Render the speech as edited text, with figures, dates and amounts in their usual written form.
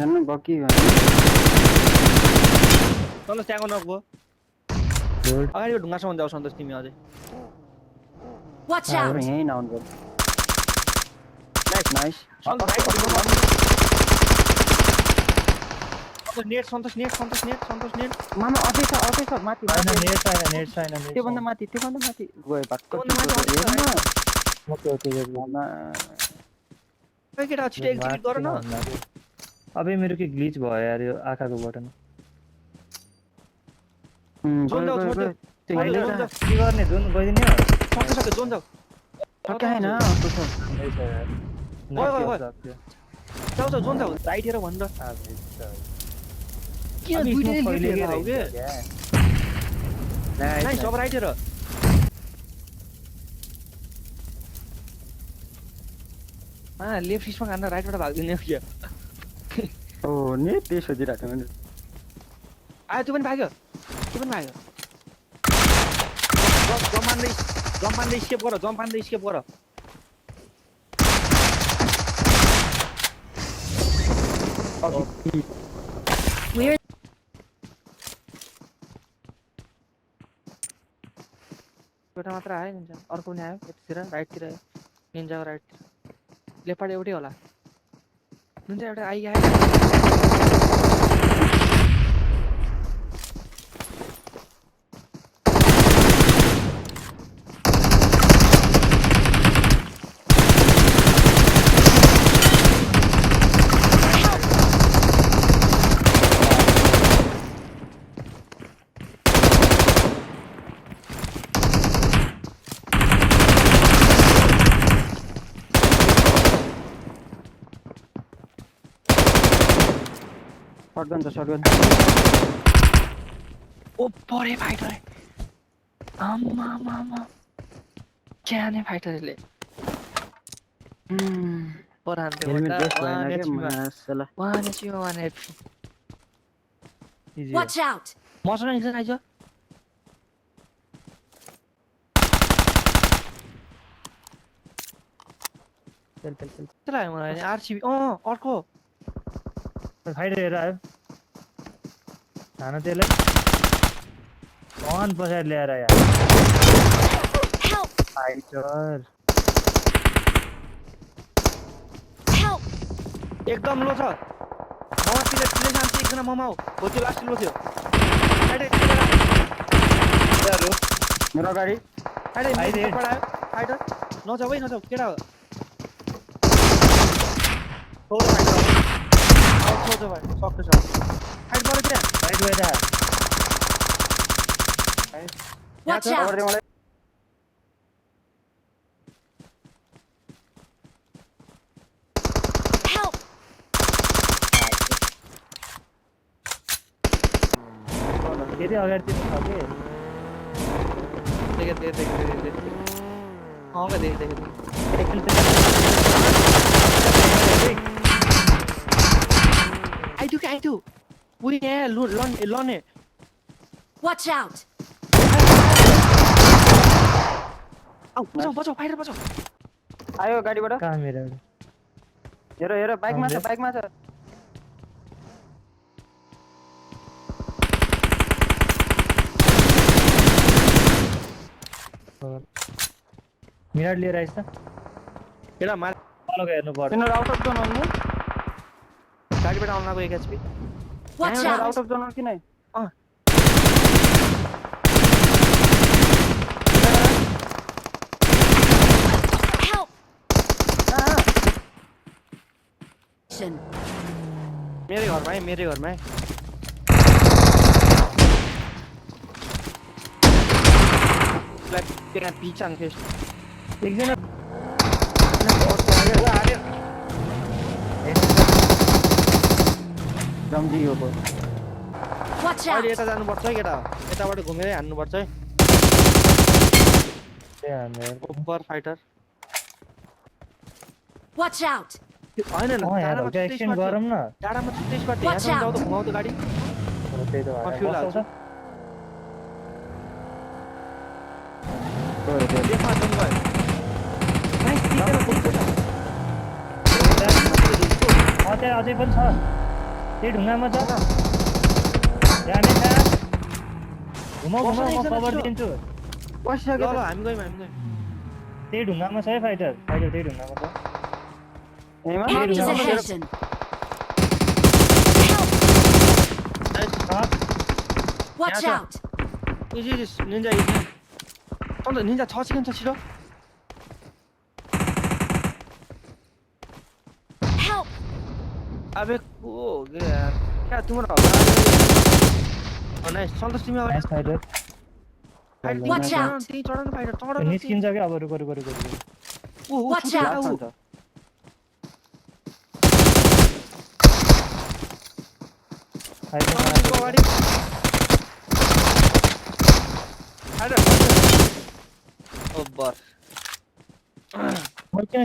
हेर्नु बकी सन्तोष त्यहाँको नगयो अगाडिको ढुङ्गासम्म जाऊ सन्तोष तिमी अझै Watch out! यहीँ नआउनु पर्यो नाइस सन्तोष नेट सन्तोष नेट मामा अझै छ माथि हैन नेट छैन त्योभन्दा माथि गयो भक्क मामा खै केटा छिटो एक्जिक्युट गर न अबे मेरो के ग्लिच भयो यार यो आँखाको बटन जोन जाऊ छोड्यो के गर्ने जोन गइदिने हो सक्यो जोन जाऊ सक्यो हैन जाऊ जोन जाऊ राइट हेर भन्न किन दुईटै लेफ्ट हेर के नाइस अब राइट हेर लेफ्ट सिस्टमा खान राइटबाट भाग्दिने हो क्या ओ नि त्यही सोचिरहेको मैले आयो त्यो पनि भाग्यो जम्प मान्दै स्केप गर एउटा मात्र आयो निन्जा अर्को पनि आयो यतातिर राइटतिर आयो निन्जाको राइटतिर लेफ्टबाट एउटै होला निन्जा एउटा आइयो शॉटगन ओ परे फाइटर आमा क्या ने फाइटरले परान्ते हेलमेट बेस्ट भएन के मासला वान एच Watch out! मसँग एकजना आइज चल चला मलाई आरसीबी अर्को फाइटर हेर आयो खाना त्यसलाई कन पछाडि ल्याएर यार Help! Fighter Help! एकदम लो छ ममा तिले जान्छ एकजना ममा हो त्यो लास्ट लो थियो मेरो अगाडि फाइटर नजाऊ केटा हो छोड्छ भाइ सक्छ फाइट गरे क्या फाइट भइरा Watch out! Help! फेरि अगाडि छ के देख I do. We yeah, lone. Watch out! Au, बचाऊ फाइटर बचाऊ आयो गाडीबाट कहाँ मेरो हेर बाइकमा छ मिनट लिएर आइस त केटा मार फलो हेर्नु पर्छ तिनीहरु आउट अफ जोन हो नि गाडीबाट आउन लागेको एक HP Watch out out! Of John हो कि नै Help! मेरै घरमा त्यहाँ पिचाङ फेस एकजना जम्जियो को Watch out! अहिले यता जानुपर्छ है केटा यताबाट घुमेरै हान्नुपर्छ है ओभर फाइटर Watch out! हैन डाँडामा एक्सटेन्ड गरौँ न डाँडामा छुट्टै स्पट यहाँसम्म जाऊ त घुमाउ त गाडी त्यही त फ्युल हाल्छ गयो लेफ्टमा जम्प भयो अझै पनि छ त्यही ढुङ्गामा छ जाने था घुमाउ घुमाउ म कभर दिन्छु बसिसक्यो ल हामी गयौँ त्यही ढुङ्गामा छ है फाइटर त्यही ढुङ्गामा छ यहीँमा Enemies Hey, ahead! Help! Watch Yeah, out! Ninja Ninja 6 second छ छिटो Help! अबे को हो गयो यार क्या तिम्रो नाइस सन्तोष तिमी नाइस फाइटर Watch out! त्यही चढाउनु फाइटर चढाउनु निस्किन्छ क्या अब रुको Watch out! फाइटर अगाडि फाइटर ओ बस म किन